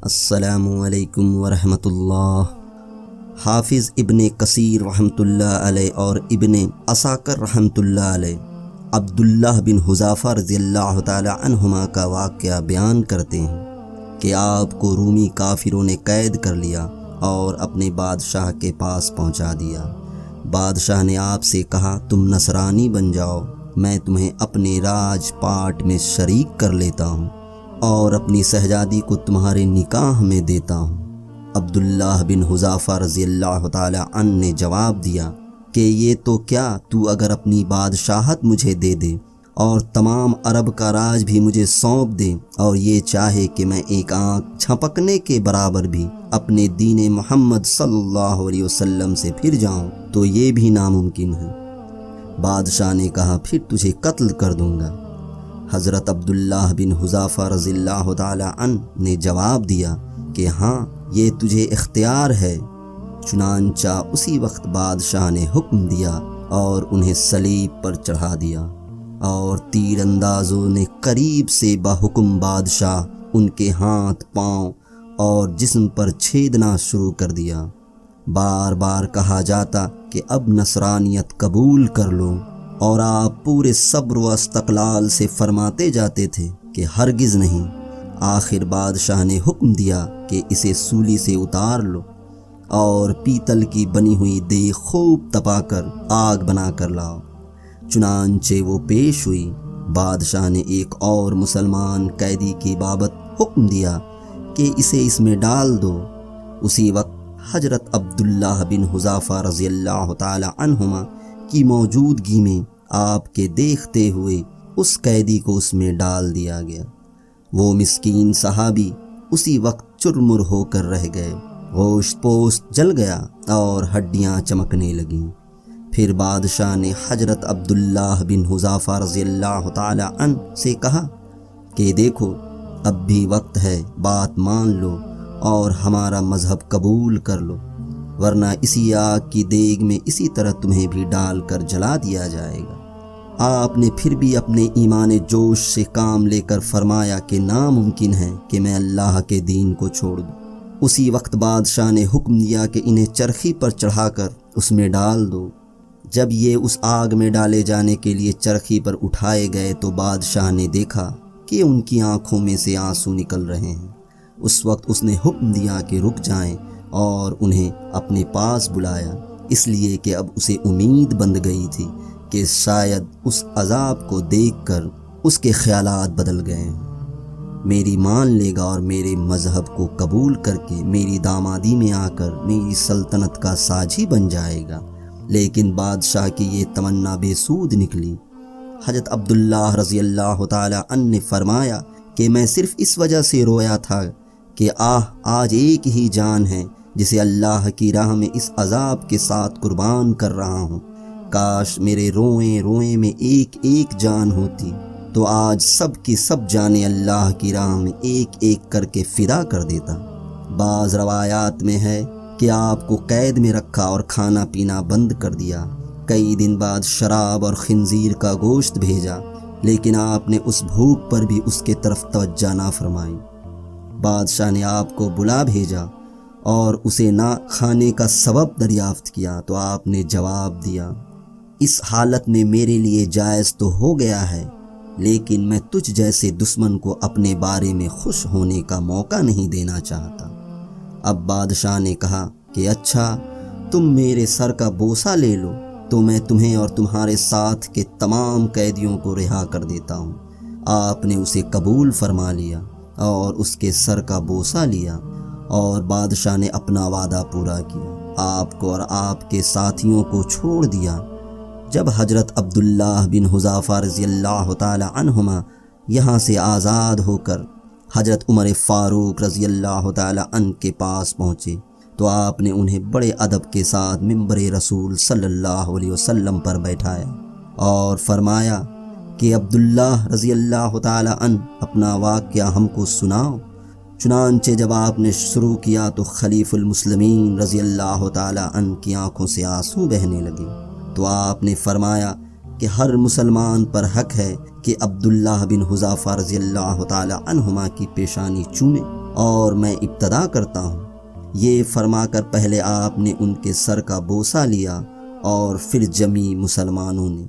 السلام علیکم ورحمۃ اللہ۔ حافظ ابن کثیر رحمۃ اللہ علیہ اور ابن عساکر رحمۃ اللہ علیہ عبداللہ بن حذافہ رضی اللہ تعالی عنہما کا واقعہ بیان کرتے ہیں کہ آپ کو رومی کافروں نے قید کر لیا اور اپنے بادشاہ کے پاس پہنچا دیا۔ بادشاہ نے آپ سے کہا تم نصرانی بن جاؤ، میں تمہیں اپنے راج پاٹ میں شریک کر لیتا ہوں اور اپنی شہزادی کو تمہارے نکاح میں دیتا ہوں۔ عبداللہ بن حذافہ رضی اللہ تعالی عنہ نے جواب دیا کہ یہ تو کیا، تو اگر اپنی بادشاہت مجھے دے دے اور تمام عرب کا راج بھی مجھے سونپ دے اور یہ چاہے کہ میں ایک آنکھ جھپکنے کے برابر بھی اپنے دین محمد صلی اللہ علیہ وسلم سے پھر جاؤں تو یہ بھی ناممکن ہے۔ بادشاہ نے کہا پھر تجھے قتل کر دوں گا۔ حضرت عبداللہ بن حذافہ رضی اللہ تعالی عنہ نے جواب دیا کہ ہاں یہ تجھے اختیار ہے۔ چنانچہ اسی وقت بادشاہ نے حکم دیا اور انہیں صلیب پر چڑھا دیا، اور تیر اندازوں نے قریب سے بحکم بادشاہ ان کے ہاتھ پاؤں اور جسم پر چھیدنا شروع کر دیا۔ بار بار کہا جاتا کہ اب نصرانیت قبول کر لو، اور آپ پورے صبر و استقلال سے فرماتے جاتے تھے کہ ہرگز نہیں۔ آخر بادشاہ نے حکم دیا کہ اسے سولی سے اتار لو اور پیتل کی بنی ہوئی دیگ خوب تپا کر آگ بنا کر لاؤ۔ چنانچہ وہ پیش ہوئی۔ بادشاہ نے ایک اور مسلمان قیدی کی بابت حکم دیا کہ اسے اس میں ڈال دو۔ اسی وقت حضرت عبداللہ بن حذافہ رضی اللہ تعالی عنہما کی موجودگی میں آپ کے دیکھتے ہوئے اس قیدی کو اس میں ڈال دیا گیا۔ وہ مسکین صحابی اسی وقت چرمر ہو کر رہ گئے، گوشت پوست جل گیا اور ہڈیاں چمکنے لگیں۔ پھر بادشاہ نے حضرت عبداللہ بن حذافہ رضی اللہ تعالی عنہ سے کہا کہ دیکھو اب بھی وقت ہے، بات مان لو اور ہمارا مذہب قبول کر لو، ورنہ اسی آگ کی دیگ میں اسی طرح تمہیں بھی ڈال کر جلا دیا جائے گا۔ آپ نے پھر بھی اپنے ایمان جوش سے کام لے کر فرمایا کہ ناممکن ہے کہ میں اللہ کے دین کو چھوڑ دوں۔ اسی وقت بادشاہ نے حکم دیا کہ انہیں چرخی پر چڑھا کر اس میں ڈال دو۔ جب یہ اس آگ میں ڈالے جانے کے لیے چرخی پر اٹھائے گئے تو بادشاہ نے دیکھا کہ ان کی آنکھوں میں سے آنسو نکل رہے ہیں۔ اس وقت اس نے حکم دیا کہ رک جائیں اور انہیں اپنے پاس بلایا، اس لیے کہ اب اسے امید بندھ گئی تھی کہ شاید اس عذاب کو دیکھ کر اس کے خیالات بدل گئے ہیں، میری مان لے گا اور میرے مذہب کو قبول کر کے میری دامادی میں آ کر میری سلطنت کا ساجی بن جائے گا۔ لیکن بادشاہ کی یہ تمنا بے سود نکلی۔ حضرت عبداللہ رضی اللہ تعالی عنہ نے فرمایا کہ میں صرف اس وجہ سے رویا تھا کہ آج ایک ہی جان ہے جسے اللہ کی راہ میں اس عذاب کے ساتھ قربان کر رہا ہوں۔ کاش میرے روئیں روئیں میں ایک ایک جان ہوتی تو آج سب کی سب جانیں اللہ کی راہ میں ایک ایک کر کے فدا کر دیتا۔ بعض روایات میں ہے کہ آپ کو قید میں رکھا اور کھانا پینا بند کر دیا۔ کئی دن بعد شراب اور خنزیر کا گوشت بھیجا، لیکن آپ نے اس بھوک پر بھی اس کے طرف توجہ نہ فرمائی۔ بادشاہ نے آپ کو بلا بھیجا اور اسے نہ کھانے کا سبب دریافت کیا تو آپ نے جواب دیا اس حالت میں میرے لیے جائز تو ہو گیا ہے، لیکن میں تجھ جیسے دشمن کو اپنے بارے میں خوش ہونے کا موقع نہیں دینا چاہتا۔ اب بادشاہ نے کہا کہ اچھا تم میرے سر کا بوسہ لے لو تو میں تمہیں اور تمہارے ساتھ کے تمام قیدیوں کو رہا کر دیتا ہوں۔ آپ نے اسے قبول فرما لیا اور اس کے سر کا بوسہ لیا، اور بادشاہ نے اپنا وعدہ پورا کیا، آپ کو اور آپ کے ساتھیوں کو چھوڑ دیا۔ جب حضرت عبداللہ بن حذافہ رضی اللہ تعالی عنہما یہاں سے آزاد ہو کر حضرت عمر فاروق رضی اللہ تعالی عنہ کے پاس پہنچے تو آپ نے انہیں بڑے ادب کے ساتھ منبر رسول صلی اللہ علیہ وسلم پر بیٹھایا اور فرمایا کہ عبداللہ رضی اللہ تعالی عنہ اپنا واقعہ ہم کو سناؤ۔ چنانچہ جب آپ نے شروع کیا تو خلیف المسلمین رضی اللہ تعالی عنہ کی آنکھوں سے آنسو بہنے لگے، تو آپ نے فرمایا کہ ہر مسلمان پر حق ہے کہ عبداللہ بن حذافہ رضی اللہ تعالی عنہما کی پیشانی چومے، اور میں ابتدا کرتا ہوں۔ یہ فرما کر پہلے آپ نے ان کے سر کا بوسہ لیا اور پھر جمیع مسلمانوں نے۔